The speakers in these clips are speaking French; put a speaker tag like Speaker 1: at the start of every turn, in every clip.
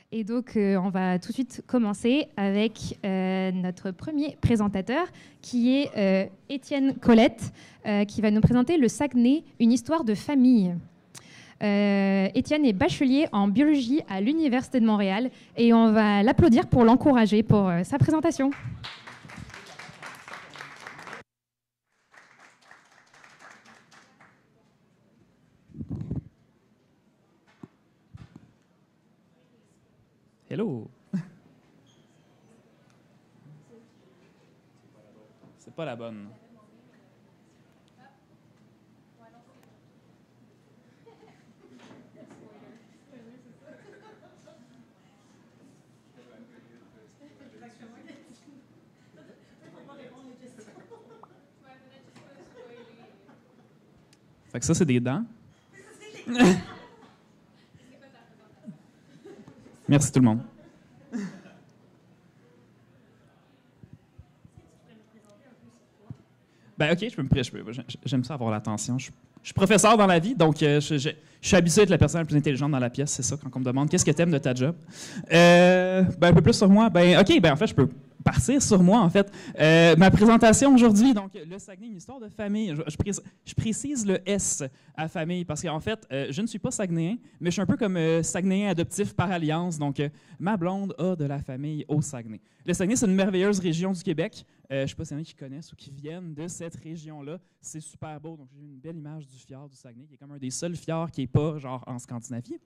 Speaker 1: Et donc, on va tout de suite commencer avec notre premier présentateur, qui est Étienne Colette, qui va nous présenter le Saguenay, une histoire de famille. Étienne est bachelier en biologie à l'Université de Montréal et on va l'applaudir pour l'encourager pour sa présentation.
Speaker 2: Hello! C'est pas la bonne. Fait que ça, c'est des dents. Merci tout le monde. Ben ok, j'aime ça avoir l'attention. Je suis professeur dans la vie, donc je suis habitué à être la personne la plus intelligente dans la pièce, c'est ça, quand on me demande qu'est-ce que tu aimes de ta job. Ben un peu plus sur moi. Ben ok, ben en fait, je peux partir sur moi, en fait. Ma présentation aujourd'hui, donc le Saguenay, une histoire de famille. Je précise le S à famille parce qu'en fait, je ne suis pas saguenéen, mais je suis un peu comme Saguenéen adoptif par alliance. Donc, ma blonde a de la famille au Saguenay. Le Saguenay, c'est une merveilleuse région du Québec. Je ne sais pas s'il y en a qui connaissent ou qui viennent de cette région-là. C'est super beau. Donc, j'ai une belle image du fjord du Saguenay, qui est comme un des seuls fjords qui n'est pas genre en Scandinavie.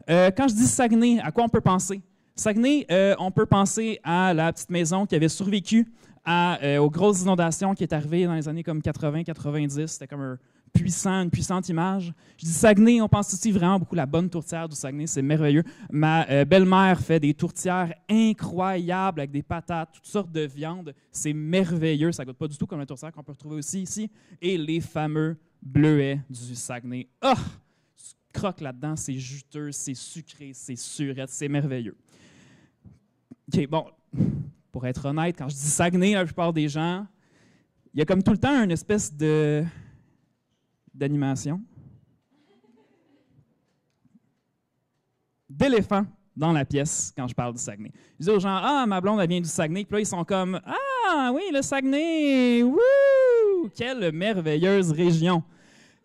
Speaker 2: Quand je dis Saguenay, à quoi on peut penser? Saguenay, on peut penser à la petite maison qui avait survécu aux grosses inondations qui est arrivées dans les années comme 80-90. C'était comme une puissante image. Je dis Saguenay, on pense aussi vraiment beaucoup à la bonne tourtière du Saguenay, c'est merveilleux. Ma belle-mère fait des tourtières incroyables avec des patates, toutes sortes de viandes. C'est merveilleux, ça ne goûte pas du tout comme la tourtière qu'on peut retrouver aussi ici. Et les fameux bleuets du Saguenay. Oh! Tu croques là-dedans, c'est juteux, c'est sucré, c'est surette, c'est merveilleux. OK, bon, pour être honnête, quand je dis Saguenay, la plupart des gens, il y a comme tout le temps une espèce d'animation, d'éléphant dans la pièce quand je parle du Saguenay. Je dis aux gens, ah, ma blonde, elle vient du Saguenay. Puis là, ils sont comme, ah, oui, le Saguenay, wouh, quelle merveilleuse région.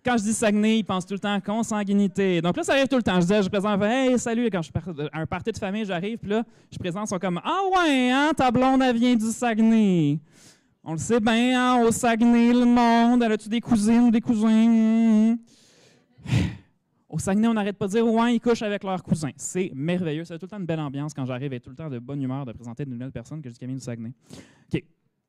Speaker 2: Quand je dis Saguenay, ils pensent tout le temps consanguinité. Donc là, ça arrive tout le temps. Je présente, hey, salut, quand je suis à un party de famille, j'arrive, puis là, je présente, ils sont comme, ah ouais, hein, ta blonde, elle vient du Saguenay. On le sait bien, hein, au Saguenay, le monde, elle a-tu des cousines ou des cousins? Au Saguenay, on n'arrête pas de dire, ouais, ils couchent avec leurs cousins. C'est merveilleux. C'est tout le temps une belle ambiance quand j'arrive et tout le temps de bonne humeur de présenter de nouvelles personnes que je dis qu'elle vient du Saguenay. OK.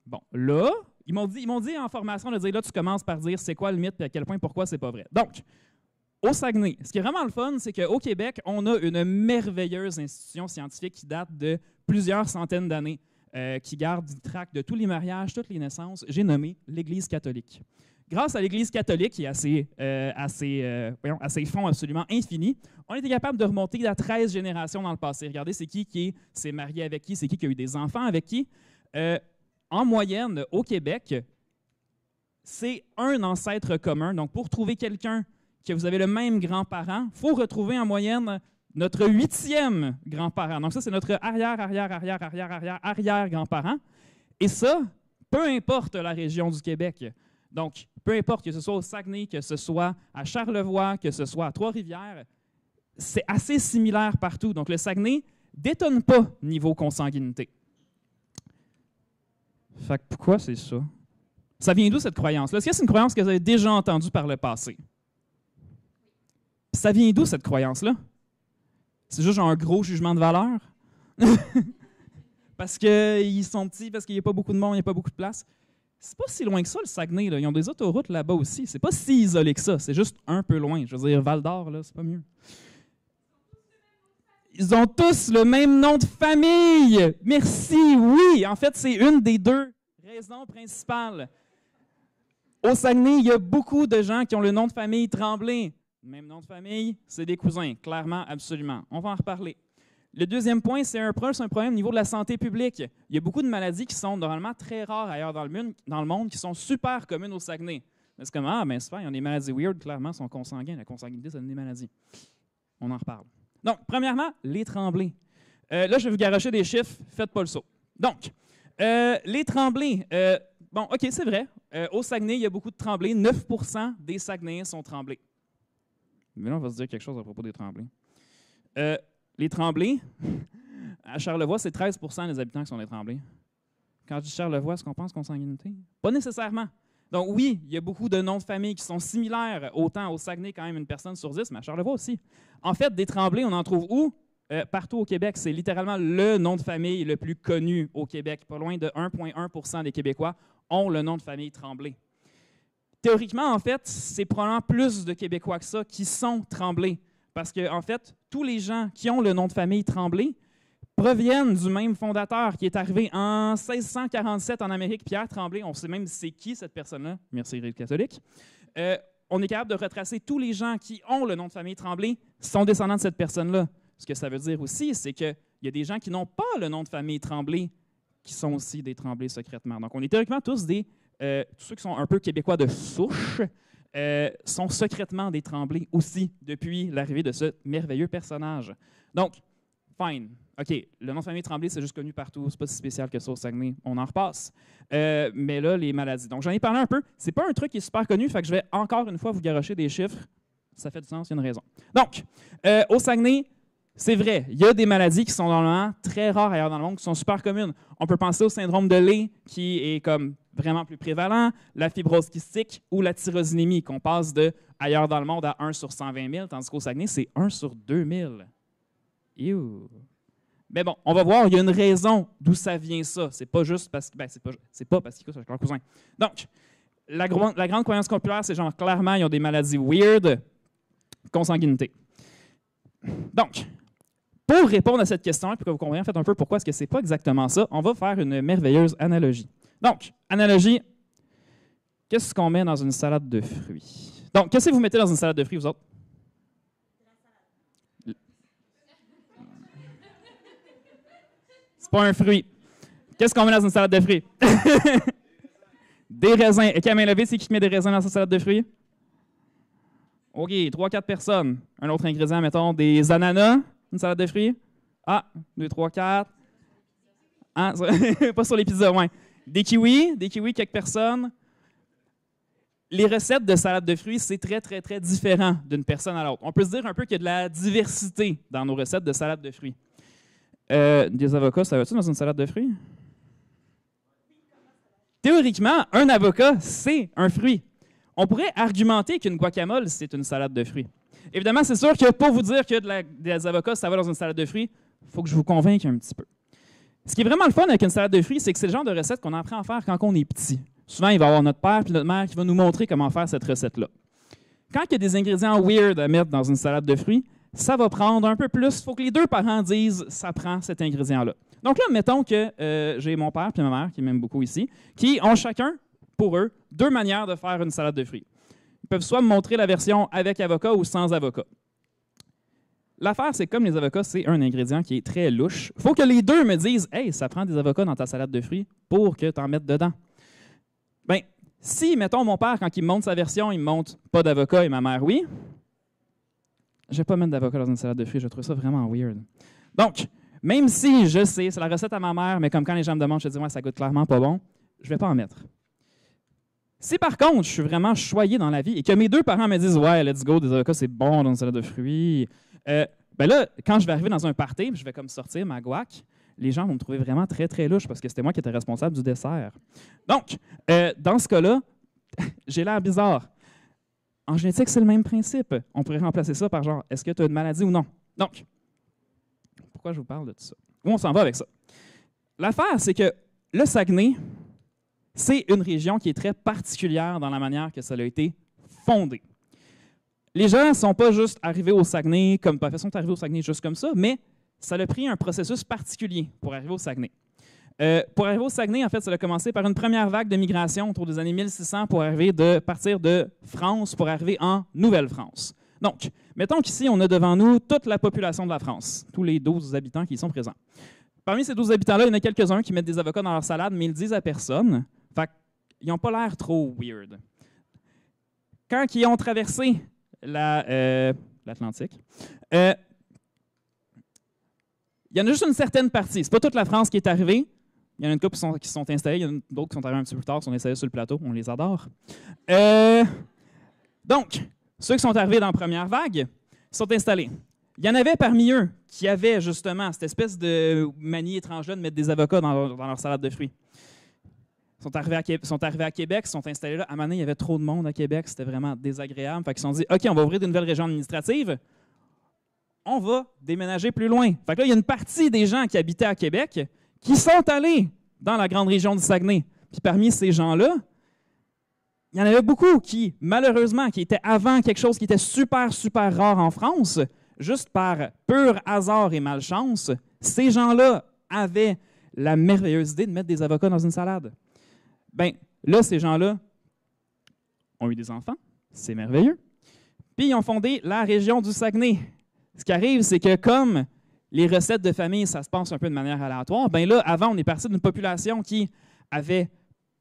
Speaker 2: Bon, là, ils m'ont dit en formation de dire, là, tu commences par dire c'est quoi le mythe et à quel point, pourquoi c'est pas vrai. Donc, au Saguenay, ce qui est vraiment le fun, c'est qu'au Québec, on a une merveilleuse institution scientifique qui date de plusieurs centaines d'années, qui garde une traque de tous les mariages, toutes les naissances. J'ai nommé l'Église catholique. Grâce à l'Église catholique, qui a ses fonds absolument infinis, on était capable de remonter à 13 générations dans le passé. Regardez, c'est qui s'est marié avec qui, c'est qui a eu des enfants avec qui. En moyenne, au Québec, c'est un ancêtre commun. Donc, pour trouver quelqu'un que vous avez le même grand-parent, il faut retrouver en moyenne notre 8e grand-parent. Donc, ça, c'est notre arrière-grand-parent. Et ça, peu importe la région du Québec. Donc, peu importe que ce soit au Saguenay, que ce soit à Charlevoix, que ce soit à Trois-Rivières, c'est assez similaire partout. Donc, le Saguenay ne détonne pas niveau consanguinité. Fait que pourquoi c'est ça? Ça vient d'où cette croyance-là? Est-ce que c'est une croyance que vous avez déjà entendue par le passé? Ça vient d'où cette croyance-là? C'est juste un gros jugement de valeur? Parce qu'ils sont petits, parce qu'il n'y a pas beaucoup de monde, il n'y a pas beaucoup de place? C'est pas si loin que ça, le Saguenay. Là. Ils ont des autoroutes là-bas aussi. C'est pas si isolé que ça. C'est juste un peu loin. Je veux dire, Val-d'Or, là, c'est pas mieux. Ils ont tous le même nom de famille. Merci, oui. En fait, c'est une des deux raisons principales. Au Saguenay, il y a beaucoup de gens qui ont le nom de famille Tremblay. Même nom de famille, c'est des cousins, clairement, absolument. On va en reparler. Le deuxième point, c'est un problème au niveau de la santé publique. Il y a beaucoup de maladies qui sont normalement très rares ailleurs dans le monde, qui sont super communes au Saguenay. C'est comme, ah, ben super, il y a des maladies weird, clairement, sont consanguins. La consanguinité, ça donne des maladies. On en reparle. Donc, premièrement, les Tremblay. Là, je vais vous garocher des chiffres, faites pas le saut. Donc, les tremblés. Bon, OK, c'est vrai. Au Saguenay, il y a beaucoup de tremblés. 9% des Saguenayens sont tremblés. Mais là, on va se dire quelque chose à propos des tremblés. Les tremblés, à Charlevoix, c'est 13% des habitants qui sont des tremblés. Quand je dis Charlevoix, est-ce qu'on pense consanguinité? Pas nécessairement. Donc oui, il y a beaucoup de noms de famille qui sont similaires, autant au Saguenay quand même une personne sur 10, mais à Charlevoix aussi. En fait, des tremblés, on en trouve où? Partout au Québec. C'est littéralement le nom de famille le plus connu au Québec. Pas loin de 1,1% des Québécois ont le nom de famille Tremblay. Théoriquement, en fait, c'est probablement plus de Québécois que ça qui sont Tremblay. Parce que, en fait, tous les gens qui ont le nom de famille Tremblay proviennent du même fondateur qui est arrivé en 1647 en Amérique, Pierre Tremblay. On sait même c'est qui cette personne-là. Merci, Église catholique. On est capable de retracer tous les gens qui ont le nom de famille Tremblay sont descendants de cette personne-là. Ce que ça veut dire aussi, c'est qu'il y a des gens qui n'ont pas le nom de famille Tremblay qui sont aussi des Tremblay secrètement. Donc, on est théoriquement tous tous ceux qui sont un peu québécois de souche sont secrètement des Tremblay aussi depuis l'arrivée de ce merveilleux personnage. Donc, fine. OK, le nom de famille Tremblay, c'est juste connu partout. C'est pas si spécial que ça au Saguenay. On en repasse. Mais là, les maladies. Donc, j'en ai parlé un peu. C'est pas un truc qui est super connu, fait que je vais encore une fois vous garocher des chiffres. Ça fait du sens, il y a une raison. Donc, au Saguenay, c'est vrai, il y a des maladies qui sont normalement très rares ailleurs dans le monde, qui sont super communes. On peut penser au syndrome de Leigh, qui est comme vraiment plus prévalent, la fibrose kystique ou la tyrosinémie, qu'on passe de ailleurs dans le monde à 1 sur 120 000, tandis qu'au Saguenay, c'est 1 sur 2000. Ew. Mais bon, on va voir, il y a une raison d'où ça vient ça. C'est pas juste parce que, c'est pas parce qu'ils couchent avec leur cousin. Donc, la grande croyance populaire, c'est genre clairement, ils ont des maladies weird, consanguinité. Donc, pour répondre à cette question, pour que vous compreniez en fait un peu pourquoi est-ce que c'est pas exactement ça, on va faire une merveilleuse analogie. Donc, analogie, qu'est-ce qu'on met dans une salade de fruits? Donc, qu'est-ce que vous mettez dans une salade de fruits, vous autres? C'est pas un fruit. Qu'est-ce qu'on met dans une salade de fruits? Des raisins. Et qui à main levée, c'est qui met des raisins dans sa salade de fruits? OK, 3-4 personnes. Un autre ingrédient, mettons, des ananas, une salade de fruits. Ah, 2, 3, 4. Ah, pas sur les pizzas, ouais. Des kiwis, quelques personnes. Les recettes de salade de fruits, c'est très, très, très différent d'une personne à l'autre. On peut se dire un peu qu'il y a de la diversité dans nos recettes de salade de fruits. Des avocats, ça va-tu dans une salade de fruits? Théoriquement, un avocat, c'est un fruit. On pourrait argumenter qu'une guacamole, c'est une salade de fruits. Évidemment, c'est sûr que pour vous dire que des avocats, ça va dans une salade de fruits, il faut que je vous convainque un petit peu. Ce qui est vraiment le fun avec une salade de fruits, c'est que c'est le genre de recette qu'on apprend à faire quand on est petit. Souvent, il va y avoir notre père et notre mère qui va nous montrer comment faire cette recette-là. Quand il y a des ingrédients weird à mettre dans une salade de fruits, ça va prendre un peu plus. Il faut que les deux parents disent « ça prend cet ingrédient-là ». Donc là, mettons que j'ai mon père et ma mère, qui m'aiment beaucoup ici, qui ont chacun, pour eux, 2 manières de faire une salade de fruits. Ils peuvent soit me montrer la version avec avocat ou sans avocat. L'affaire, c'est que comme les avocats, c'est un ingrédient qui est très louche. Il faut que les deux me disent « Hey, ça prend des avocats dans ta salade de fruits pour que tu en mettes dedans. » Bien, si, mettons, mon père, quand il me montre sa version, il me montre pas d'avocat et ma mère, oui, je ne vais pas mettre d'avocat dans une salade de fruits. Je trouve ça vraiment weird. Donc, même si je sais, c'est la recette à ma mère, mais comme quand les gens me demandent, je dis « Ouais, ça goûte clairement pas bon », je ne vais pas en mettre. Si par contre, je suis vraiment choyé dans la vie et que mes deux parents me disent « Ouais, let's go, des avocats, c'est bon dans une salade de fruits », ben là, quand je vais arriver dans un party, je vais comme sortir ma guac, les gens vont me trouver vraiment très, très louche parce que c'était moi qui étais responsable du dessert. Donc, dans ce cas-là, j'ai l'air bizarre. En génétique, c'est le même principe. On pourrait remplacer ça par genre, est-ce que tu as une maladie ou non? Donc, pourquoi je vous parle de tout ça? Où on s'en va avec ça? L'affaire, c'est que le Saguenay, c'est une région qui est très particulière dans la manière que ça a été fondé. Les gens ne sont pas juste arrivés au Saguenay comme par façon, sont arrivés au Saguenay juste comme ça, mais ça a pris un processus particulier pour arriver au Saguenay. Pour arriver au Saguenay, en fait, ça a commencé par une première vague de migration autour des années 1600 pour partir de France pour arriver en Nouvelle-France. Donc, mettons qu'ici, on a devant nous toute la population de la France, tous les 12 habitants qui y sont présents. Parmi ces 12 habitants-là, il y en a quelques-uns qui mettent des avocats dans leur salade, mais ils ne le disent à personne. Fait qu'ils n'ont pas l'air trop weird. Quand ils ont traversé l'Atlantique, Il y en a juste une certaine partie. Ce n'est pas toute la France qui est arrivée. Il y en a une couple qui sont installés, il y en a d'autres qui sont arrivés un petit peu plus tard, qui sont installés sur le plateau. On les adore. Donc, ceux qui sont arrivés dans la première vague sont installés. Il y en avait parmi eux qui avaient justement cette espèce de manie étrange-là de mettre des avocats dans leur salade de fruits. Ils sont arrivés à Québec, ils sont installés là. À un moment donné, il y avait trop de monde à Québec, c'était vraiment désagréable. Fait qu'ils se sont dit, OK, on va ouvrir de nouvelles régions administratives. On va déménager plus loin. Fait que là, il y a une partie des gens qui habitaient à Québec qui sont allés dans la grande région du Saguenay. Puis parmi ces gens-là, il y en avait beaucoup qui, malheureusement, qui étaient avant quelque chose qui était super, super rare en France, juste par pur hasard et malchance, ces gens-là avaient la merveilleuse idée de mettre des avocats dans une salade. Bien, là, ces gens-là ont eu des enfants, c'est merveilleux. Puis, ils ont fondé la région du Saguenay. Ce qui arrive, c'est que comme les recettes de famille, ça se passe un peu de manière aléatoire, bien là, avant, on est parti d'une population qui avait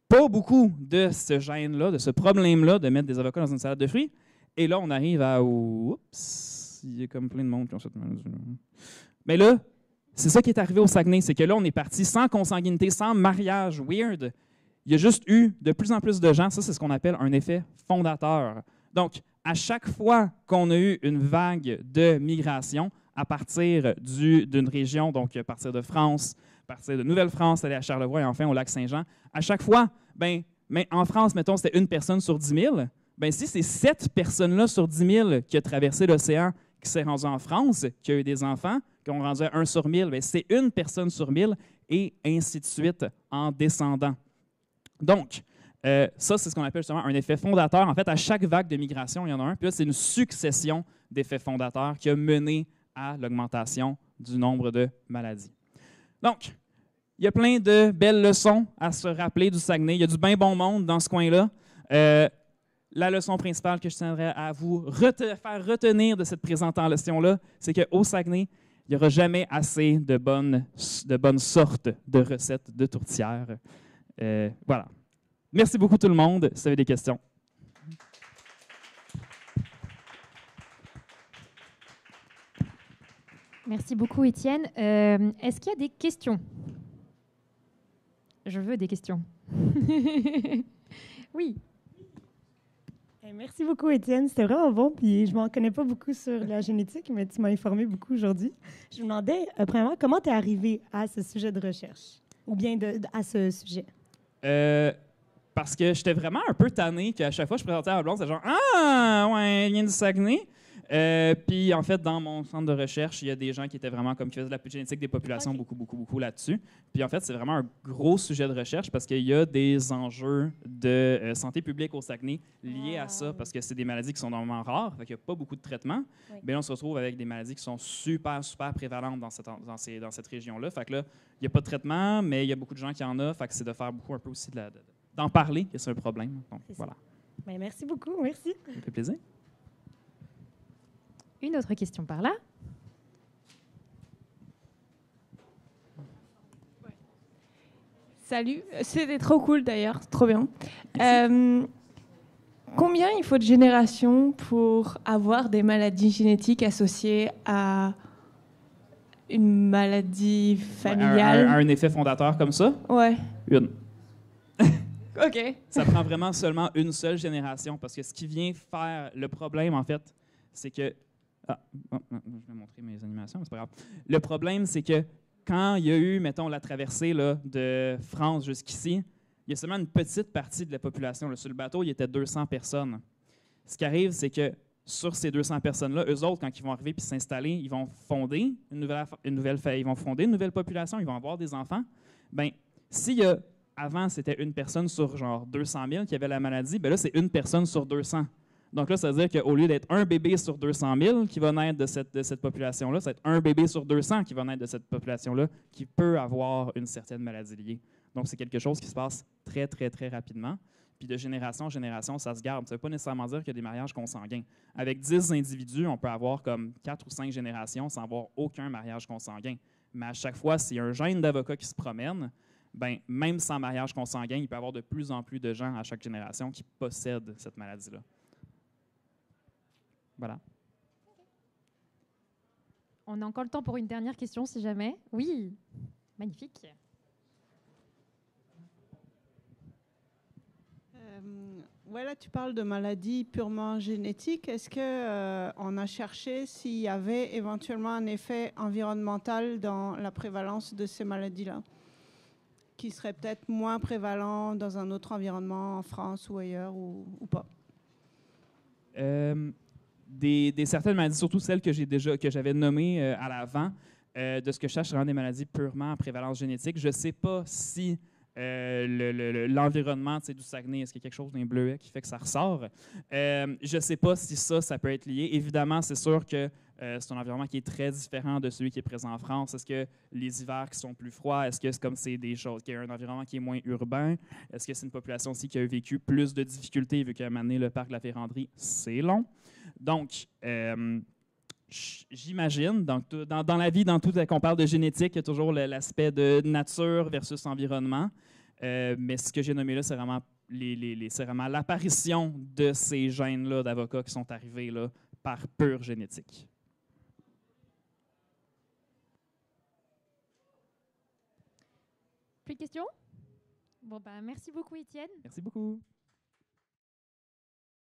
Speaker 2: pas beaucoup de ce gène-là, de ce problème-là de mettre des avocats dans une salade de fruits. Et là, on arrive à... Oups, il y a comme plein de monde qui ont cette maladie-là. Mais là, c'est ça qui est arrivé au Saguenay, c'est que là, on est parti sans consanguinité, sans mariage weird. Il y a juste eu de plus en plus de gens, ça, c'est ce qu'on appelle un effet fondateur. Donc, à chaque fois qu'on a eu une vague de migration à partir d'une région, donc à partir de France, à partir de Nouvelle-France, aller à Charlevoix et enfin au Lac-Saint-Jean, à chaque fois, en France, mettons, c'était une personne sur 10 000. Bien, si c'est cette personne-là sur 10 000 qui a traversé l'océan, qui s'est rendue en France, qui a eu des enfants, qui ont rendu à 1 sur 1000, bien, c'est une personne sur 1000 et ainsi de suite en descendant. Donc, ça, c'est ce qu'on appelle justement un effet fondateur. En fait, à chaque vague de migration, il y en a un. Puis là, c'est une succession d'effets fondateurs qui a mené à l'augmentation du nombre de maladies. Donc, il y a plein de belles leçons à se rappeler du Saguenay. Il y a du bien bon monde dans ce coin-là. La leçon principale que je tiendrais à vous faire retenir de cette présentation-là, c'est qu'au Saguenay, il n'y aura jamais assez de bonnes sortes de recettes de tourtière. Voilà. Merci beaucoup tout le monde. Si vous avez des questions.
Speaker 1: Merci beaucoup, Étienne. Est-ce qu'il y a des questions? Je veux des questions. Oui.
Speaker 3: Merci beaucoup, Étienne. C'était vraiment bon. Puis je ne m'en connais pas beaucoup sur la génétique, mais tu m'as informé beaucoup aujourd'hui. Je me demandais, premièrement, comment tu es arrivé à ce sujet de recherche ou bien à ce sujet?
Speaker 2: Parce que j'étais vraiment un peu tanné qu'à chaque fois que je présentais à ma blonde, c'était genre « Ah, ouais, il vient du Saguenay ». Puis, en fait, dans mon centre de recherche, il y a des gens qui étaient vraiment comme qui faisaient de la génétique des populations, beaucoup là-dessus. Puis, en fait, c'est vraiment un gros sujet de recherche parce qu'il y a des enjeux de santé publique au Saguenay liés à ça, parce que c'est des maladies qui sont normalement rares, fait qu'il n'y a pas beaucoup de traitements. Oui. Bien, on se retrouve avec des maladies qui sont super prévalentes dans cette région-là. Fait que là, il n'y a pas de traitement, mais il y a beaucoup de gens qui en ont. Fait que c'est de faire beaucoup un peu aussi d'en parler, que c'est un problème. Donc, voilà.
Speaker 3: Bien, merci beaucoup. Merci.
Speaker 2: Ça fait plaisir.
Speaker 1: Une autre question par là.
Speaker 4: Salut, c'était trop cool d'ailleurs, trop bien. Combien il faut de générations pour avoir des maladies génétiques associées à une maladie familiale?
Speaker 2: Un effet fondateur comme ça?
Speaker 4: Ouais.
Speaker 2: Une.
Speaker 4: OK.
Speaker 2: Ça prend vraiment seulement une seule génération parce que ce qui vient faire le problème, en fait, c'est que... je vais montrer mes animations, mais c'est pas grave. Le problème, c'est que quand il y a eu, mettons, la traversée là, de France jusqu'ici, il y a seulement une petite partie de la population. Là, sur le bateau, il y était 200 personnes. Ce qui arrive, c'est que sur ces 200 personnes-là, eux autres, quand ils vont arriver et s'installer, ils vont fonder une nouvelle population, ils vont avoir des enfants. Bien, s'il y a, avant, c'était une personne sur genre 200 000 qui avait la maladie, bien là, c'est une personne sur 200. Donc là, ça veut dire qu'au lieu d'être un bébé sur 200 000 qui va naître de cette population-là, ça va être un bébé sur 200 qui va naître de cette population-là qui peut avoir une certaine maladie liée. Donc, c'est quelque chose qui se passe très, très, très rapidement. Puis de génération en génération, ça se garde. Ça ne veut pas nécessairement dire qu'il y a des mariages consanguins. Avec 10 individus, on peut avoir comme 4 ou 5 générations sans avoir aucun mariage consanguin. Mais à chaque fois, s'il y a un gène d'avocat qui se promène, ben, même sans mariage consanguin, il peut y avoir de plus en plus de gens à chaque génération qui possèdent cette maladie-là. Voilà.
Speaker 1: On a encore le temps pour une dernière question, si jamais. Oui, magnifique.
Speaker 5: Là, tu parles de maladies purement génétiques. Est-ce qu'on a cherché s'il y avait éventuellement un effet environnemental dans la prévalence de ces maladies-là, qui serait peut-être moins prévalent dans un autre environnement, en France ou ailleurs, ou pas?
Speaker 2: Des certaines maladies, surtout celles que j'avais nommées à l'avant, de ce que je cherche, c'est vraiment des maladies purement à prévalence génétique. Je ne sais pas si l'environnement du Saguenay, est-ce qu'il y a quelque chose d'un bleuet qui fait que ça ressort? Je ne sais pas si ça peut être lié. Évidemment, c'est sûr que c'est un environnement qui est très différent de celui qui est présent en France. Est-ce que les hivers qui sont plus froids, est-ce que c'est comme c'est des choses, qu'il y a un environnement qui est moins urbain? Est-ce que c'est une population aussi qui a vécu plus de difficultés vu qu'à un moment donné, le parc de la Ferrandrie, c'est long? Donc, j'imagine, dans la vie, dans tout qu'on parle de génétique, il y a toujours l'aspect de nature versus environnement. Mais ce que j'ai nommé là, c'est vraiment, c'est vraiment l'apparition de ces gènes-là d'avocats qui sont arrivés là, par pure génétique.
Speaker 1: Plus de questions? Bon, merci beaucoup, Étienne.
Speaker 2: Merci beaucoup.